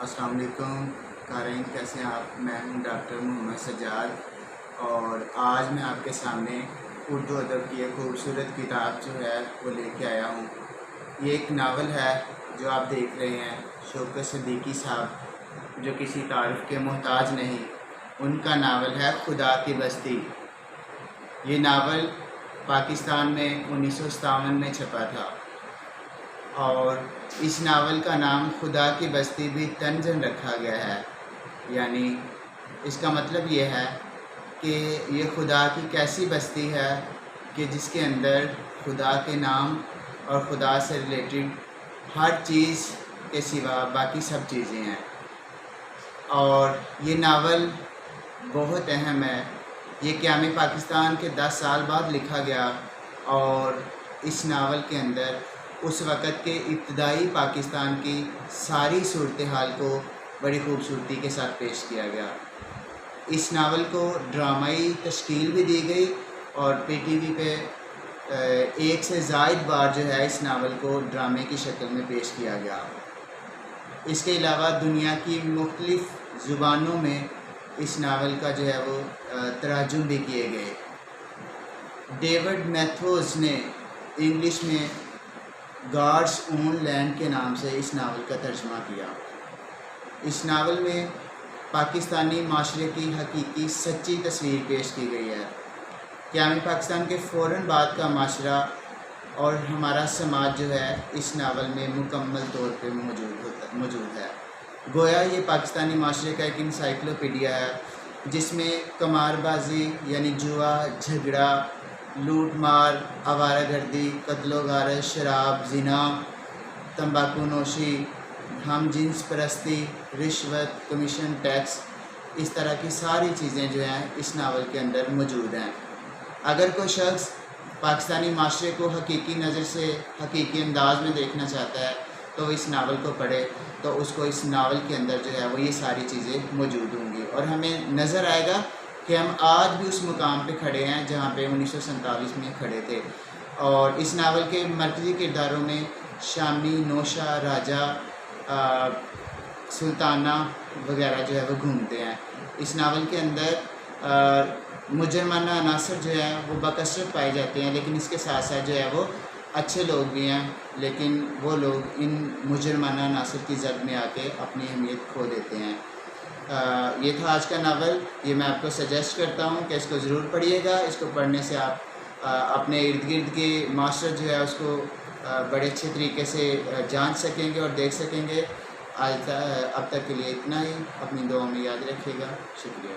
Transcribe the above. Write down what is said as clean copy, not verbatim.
السلام علیکم قارئین، کیسے ہیں آپ؟ میں ہوں ڈاکٹر محمد سجاد، اور آج میں آپ کے سامنے اردو ادب کی ایک خوبصورت کتاب جو ہے وہ لے کے آیا ہوں۔ یہ ایک ناول ہے جو آپ دیکھ رہے ہیں، شوکت صدیقی صاحب جو کسی تعارف کے محتاج نہیں، ان کا ناول ہے خدا کی بستی۔ یہ ناول پاکستان میں 1957 میں چھپا تھا، اور اس ناول کا نام خدا کی بستی بھی طنزاً رکھا گیا ہے، یعنی اس کا مطلب یہ ہے کہ یہ خدا کی کیسی بستی ہے کہ جس کے اندر خدا کے نام اور خدا سے ریلیٹڈ ہر چیز کے سوا باقی سب چیزیں ہیں۔ اور یہ ناول بہت اہم ہے۔ یہ قیام پاکستان کے 10 سال بعد لکھا گیا، اور اس ناول کے اندر اس وقت کے ابتدائی پاکستان کی ساری صورتحال کو بڑی خوبصورتی کے ساتھ پیش کیا گیا۔ اس ناول کو ڈرامائی تشکیل بھی دی گئی، اور پی ٹی وی پہ ایک سے زائد بار جو ہے اس ناول کو ڈرامے کی شکل میں پیش کیا گیا۔ اس کے علاوہ دنیا کی مختلف زبانوں میں اس ناول کا جو ہے وہ ترجمے بھی کیے گئے۔ ڈیوڈ میتھوز نے انگلش میں گاڈس اون لینڈ کے نام سے اس ناول کا ترجمہ کیا۔ اس ناول میں پاکستانی معاشرے کی حقیقی سچی تصویر پیش کی گئی ہے۔ قیام پاکستان کے فوراً بعد کا معاشرہ اور ہمارا سماج جو ہے اس ناول میں مکمل طور پہ موجود ہے۔ گویا یہ پاکستانی معاشرے کا ایک انسائکلوپیڈیا ہے، جس میں قمار بازی یعنی جوا، جھگڑا، لوٹ مار، آوارہ گردی، قتل و غارت، شراب، زنا، تمباکو نوشی، ہم جنس پرستی، رشوت، کمیشن ٹیکس، اس طرح کی ساری چیزیں جو ہیں اس ناول کے اندر موجود ہیں۔ اگر کوئی شخص پاکستانی معاشرے کو حقیقی نظر سے، حقیقی انداز میں دیکھنا چاہتا ہے تو اس ناول کو پڑھے، تو اس کو اس ناول کے اندر جو ہے وہ یہ ساری چیزیں موجود ہوں گی، اور ہمیں نظر آئے گا کہ ہم آج بھی اس مقام پہ کھڑے ہیں جہاں پہ 1947 میں کھڑے تھے۔ اور اس ناول کے مرکزی کرداروں میں شامی، نوشا، راجہ، سلطانہ وغیرہ جو ہے وہ گھومتے ہیں۔ اس ناول کے اندر مجرمانہ عناصر جو ہے وہ بکثرت پائے جاتے ہیں، لیکن اس کے ساتھ ساتھ جو ہے وہ اچھے لوگ بھی ہیں، لیکن وہ لوگ ان مجرمانہ عناصر کی زد میں آ کے اپنی اہمیت کھو دیتے ہیں۔ یہ تھا آج کا ناول۔ یہ میں آپ کو سجیسٹ کرتا ہوں کہ اس کو ضرور پڑھیے گا۔ اس کو پڑھنے سے آپ اپنے ارد گرد کے معاشرت جو ہے اس کو بڑے اچھے طریقے سے جان سکیں گے اور دیکھ سکیں گے۔ اب تک کے لیے اتنا ہی۔ اپنی دعاؤں میں یاد رکھیے گا۔ شکریہ۔